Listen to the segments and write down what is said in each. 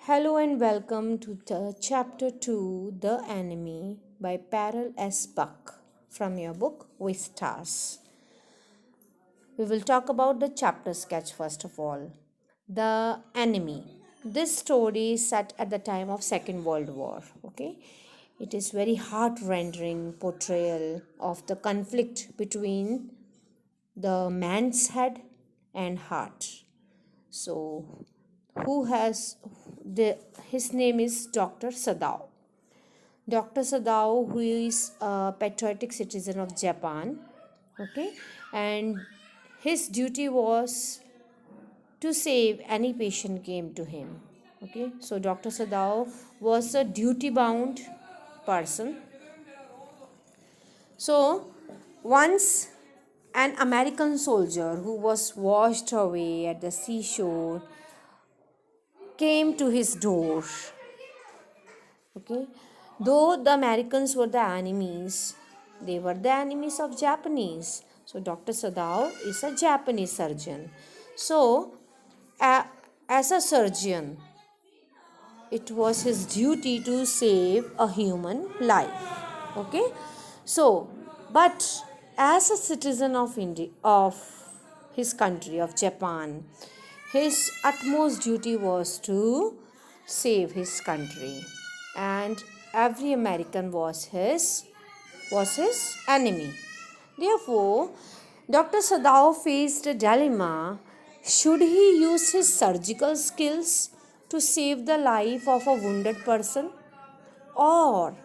Hello and welcome to the chapter 2 The Enemy by Parallel S. Buck from your book With Stars. We will talk about the chapter sketch first of all. The Enemy. This story is set at the time of Second World War. Okay, it is very heart-rending portrayal of the conflict between the man's head and heart. So, who has the his name is Dr. Sadao. Dr. Sadao, who is a patriotic citizen of Japan, okay, and his duty was to save any patient came to him. Okay, so Dr. Sadao was a duty bound person. So once an American soldier who was washed away at the seashore came to his door. Okay, though the Americans were the enemies, they were the enemies of Japanese. So Dr. Sadao is a Japanese surgeon. So as a surgeon, it was his duty to save a human life. Okay, so but as a citizen of India, of his country, of Japan, his utmost duty was to save his country, and every American was his enemy. Therefore, Dr. Sadao faced a dilemma. Should he use his surgical skills to save the life of a wounded person, or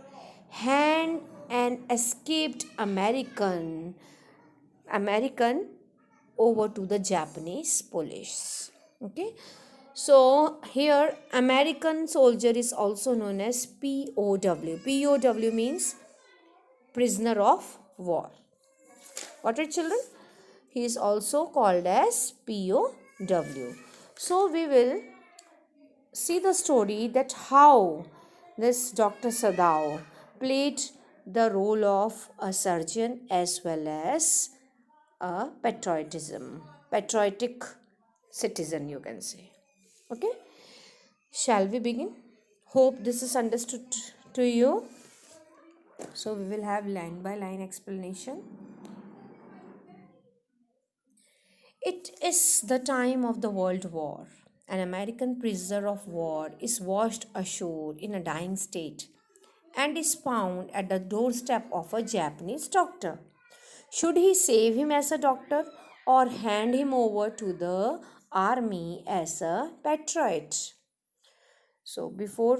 hand an escaped American over to the Japanese police? Okay, so here American soldier is also known as POW. POW means prisoner of war. What are children? He is also called as POW. So we will see the story that how this Dr. Sadao played the role of a surgeon as well as a patriotic citizen, you can say. Okay, shall we begin? Hope this is understood to you. So we will have line by line explanation. It is the time of the World War. An American prisoner of war is washed ashore in a dying state and is found at the doorstep of a Japanese doctor. Should he save him as a doctor or hand him over to the army as a patriot? So, before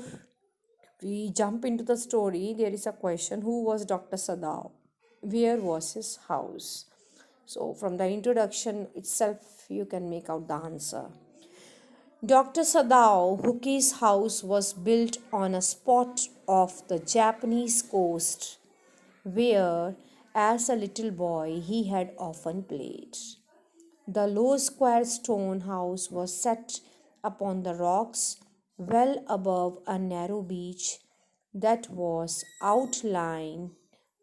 we jump into the story, there is a question: who was Dr. Sadao? Where was his house? So, from the introduction itself, you can make out the answer. Dr. Sadao Huki's house was built on a spot off the Japanese coast where, as a little boy, he had often played. The low square stone house was set upon the rocks well above a narrow beach that was outlined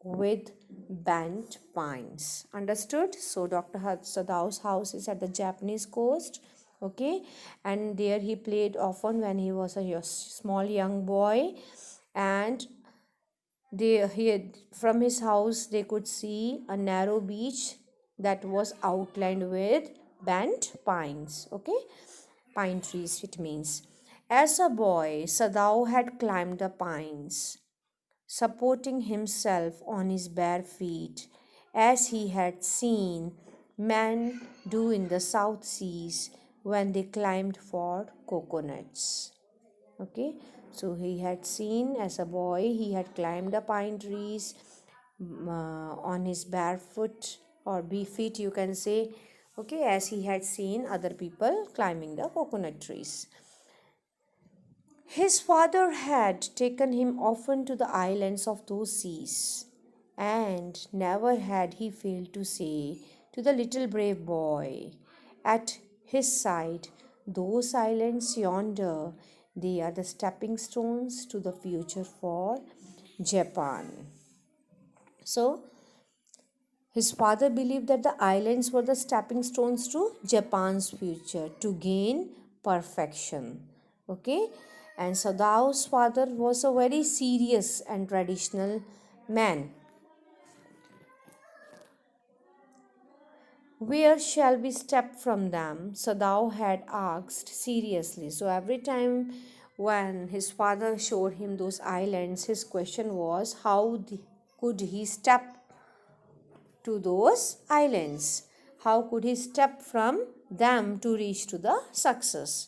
with bent pines. Understood? So Dr. Sadao's house is at the Japanese coast. Okay, and there he played often when he was a small young boy, and from his house they could see a narrow beach that was outlined with bent pines. Okay, pine trees it means. As a boy, Sadao had climbed the pines, supporting himself on his bare feet, as he had seen men do in the South Seas when they climbed for coconuts. Okay, so he had seen as a boy, he had climbed the pine trees on his barefoot or feet, you can say. Okay, as he had seen other people climbing the coconut trees. His father had taken him often to the islands of those seas, and never had he failed to say to the little brave boy at his side, "Those islands yonder, they are the stepping stones to the future for Japan." So, his father believed that the islands were the stepping stones to Japan's future, to gain perfection. Okay, And Sadao's father was a very serious and traditional man. Where shall we step from them? Sadao had asked seriously. So every time when his father showed him those islands, his question was could he step to those islands? How could he step from them to reach to the success?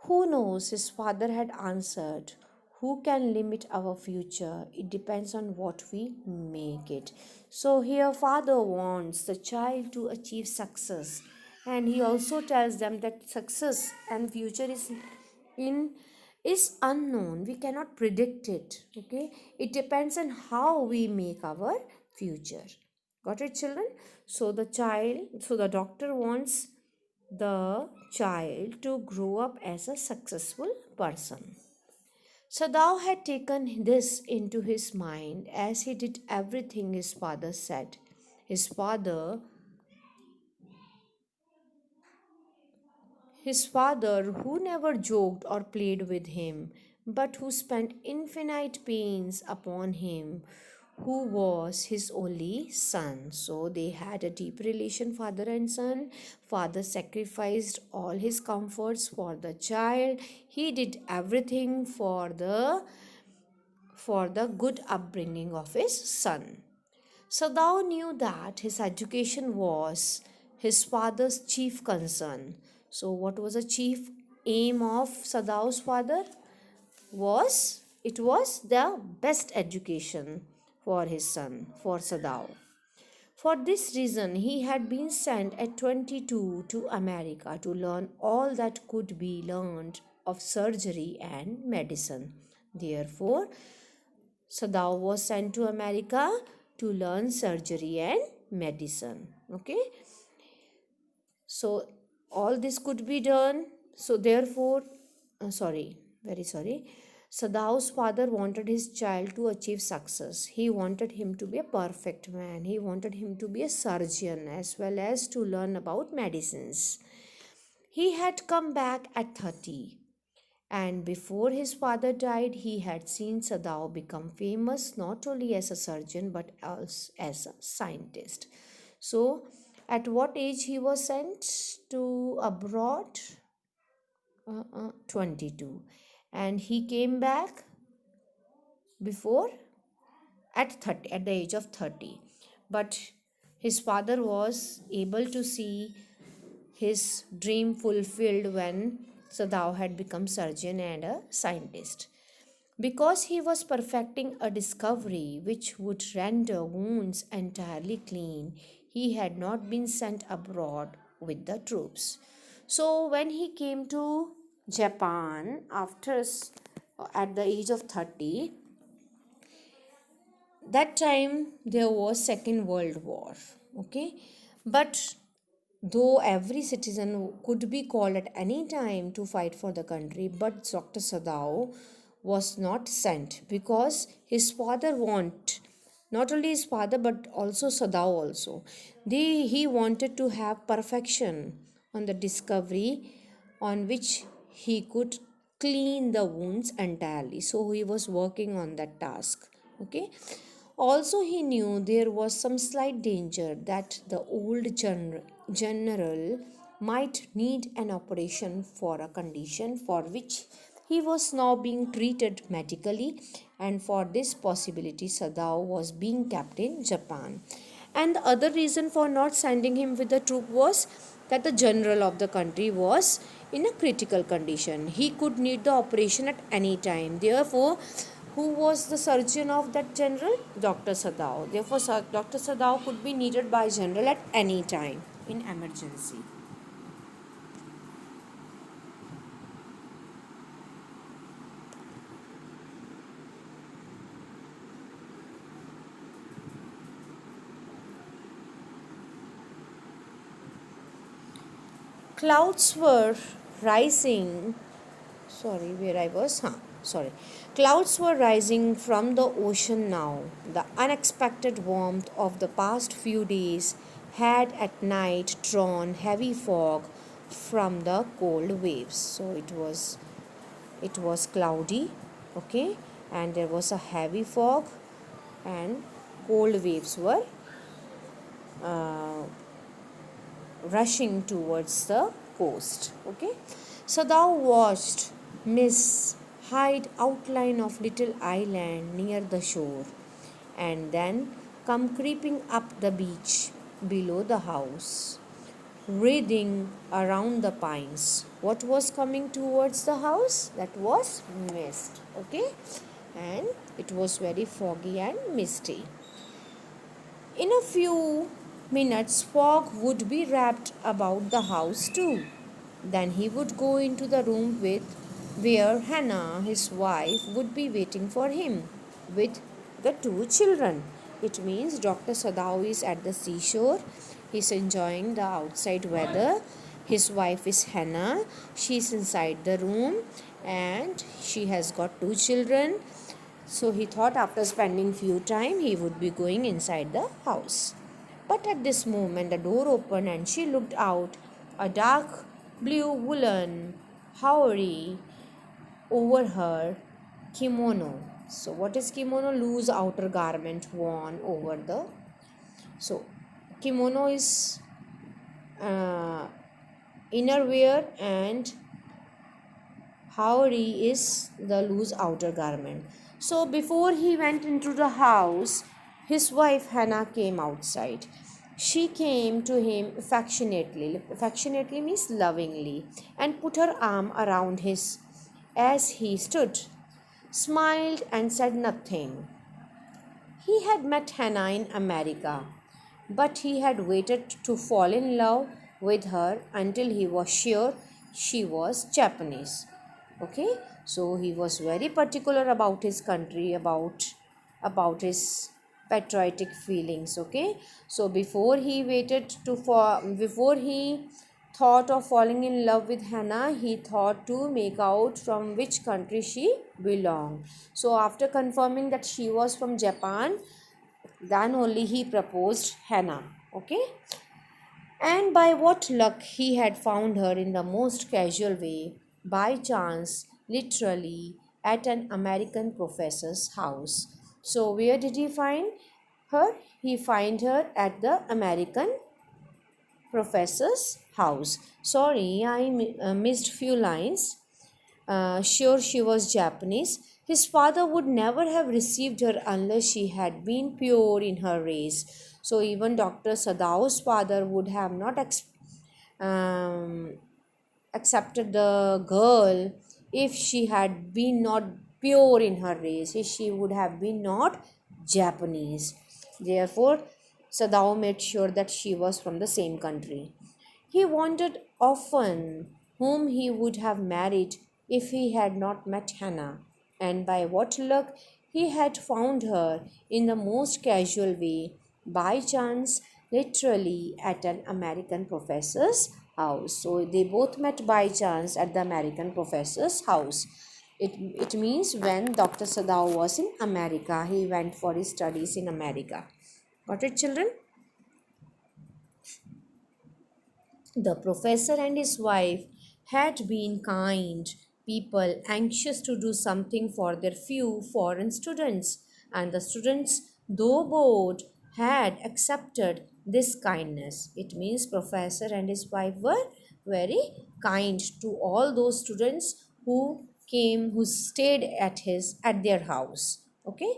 Who knows? His father had answered. Who can limit our future? It depends on what we make it. So here father wants the child to achieve success, and he also tells them that success and future in is unknown. We cannot predict it. Okay? It depends on how we make our future. Got it, children? So the doctor wants the child to grow up as a successful person. Sadao had taken this into his mind as he did everything his father said. His father, his father, who never joked or played with him, but who spent infinite pains upon him, who was his only son. So they had a deep relation, father and son. Father sacrificed all his comforts for the child. He did everything for the good upbringing of his son. Sadao knew that his education was his father's chief concern. So, what was the chief aim of Sadao's father? Was the best education for his son, for Sadao. For this reason, he had been sent at 22 to America to learn all that could be learned of surgery and medicine. Therefore, Sadao was sent to America to learn surgery and medicine. Okay, so all this could be done. So therefore, very sorry. Sadao's father wanted his child to achieve success. He wanted him to be a perfect man. He wanted him to be a surgeon as well as to learn about medicines. He had come back at 30, and before his father died, he had seen Sadao become famous not only as a surgeon but also as a scientist. So, at what age he was sent to abroad? 22. And he came back before at the age of 30. But his father was able to see his dream fulfilled when Sadao had become surgeon and a scientist. Because he was perfecting a discovery which would render wounds entirely clean, he had not been sent abroad with the troops. So when he came to Japan at the age of 30, that time there was Second World War. Okay, but though every citizen could be called at any time to fight for the country, but Dr. Sadao was not sent because his father want not only his father but also Sadao also. He wanted to have perfection on the discovery on which he could clean the wounds entirely. So he was working on that task. Okay. Also, he knew there was some slight danger that the old general might need an operation for a condition for which he was now being treated medically, and for this possibility, Sadao was being kept in Japan. And the other reason for not sending him with the troop was that the general of the country was in a critical condition. He could need the operation at any time. Therefore, who was the surgeon of that general? Dr. Sadao. Therefore, Dr. Sadao could be needed by general at any time in emergency. Clouds were rising. Sorry, where I was? Sorry. Clouds were rising from the ocean now. The unexpected warmth of the past few days had at night drawn heavy fog from the cold waves. So it was It was cloudy, okay, and there was a heavy fog, and cold waves were uh, rushing towards the coast. Okay, so thou watched miss hide outline of little island near the shore, and then come creeping up the beach below the house, wreathing around the pines. What was coming towards the house? That was mist. Okay, and it was very foggy and misty. In a few minutes, fog would be wrapped about the house too. Then he would go into the room with where Hannah, his wife, would be waiting for him with the two children. It means Dr. Sadao is at the seashore. He's enjoying the outside weather. His wife is Hannah. She's inside the room and she has got two children. So he thought after spending few time he would be going inside the house. But at this moment the door opened and she looked out. A dark blue woolen houri over her kimono. So what is kimono? Loose outer garment worn over the. So kimono is uh, inner wear and Haori is the loose outer garment. So before he went into the house, his wife Hannah came outside. She came to him affectionately. Affectionately means lovingly, and put her arm around his as he stood, smiled and said nothing. He had met Hannah in America, but he had waited to fall in love with her until he was sure she was Japanese. Okay, so he was very particular about his country, about his patriotic feelings. Okay, so before he thought of falling in love with Hannah, he thought to make out from which country she belonged. So after confirming that she was from Japan, then only he proposed Hannah. Okay, and by what luck he had found her in the most casual way, by chance, literally, at an American professor's house. So where did he find her? He find her at the American professor's house. Sorry, I missed few lines. Sure, she was Japanese. His father would never have received her unless she had been pure in her race. So even Dr. Sadao's father would have not um, accepted the girl if she had been not pure in her race, if she would have been not Japanese. Therefore, Sadao made sure that she was from the same country. He wondered often whom he would have married if he had not met Hannah, and by what luck he had found her in the most casual way, by chance, literally at an American professor's house. So they both met by chance at the American professor's house. It means when Dr. Sadao was in America, he went for his studies in America. Got it, children? The professor and his wife had been kind people anxious to do something for their few foreign students, and the students, though bored, had accepted this kindness. It means professor and his wife were very kind to all those students who came, who stayed at their house. Okay,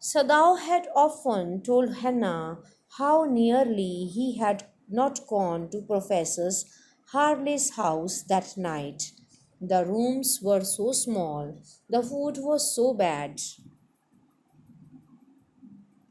Sadao had often told Hannah how nearly he had not gone to Professor Harley's house that night. The rooms were so small, the food was so bad,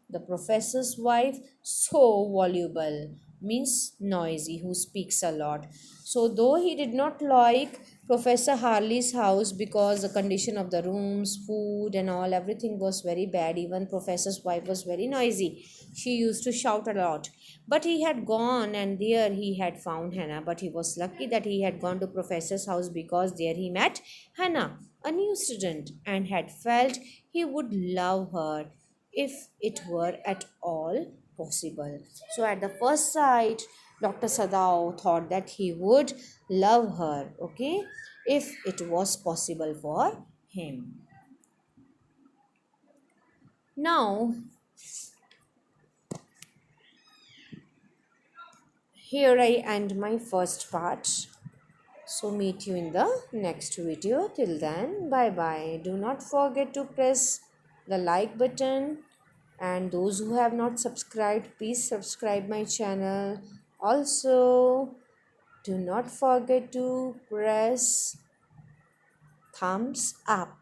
the professor's wife, so voluble, means noisy, who speaks a lot. So, though he did not like Professor Harley's house because the condition of the rooms, food, and all everything was very bad, even Professor's wife was very noisy. She used to shout a lot. But he had gone and there he had found Hannah. But he was lucky that he had gone to Professor's house because there he met Hannah, a new student, and had felt he would love her if it were at all possible. So, at the first sight, Dr. Sadao thought that he would love her, okay, if it was possible for him. Now, here I end my first part. So, meet you in the next video. Till then, bye bye. Do not forget to press the like button, and those who have not subscribed, please subscribe my channel. Also, do not forget to press thumbs up.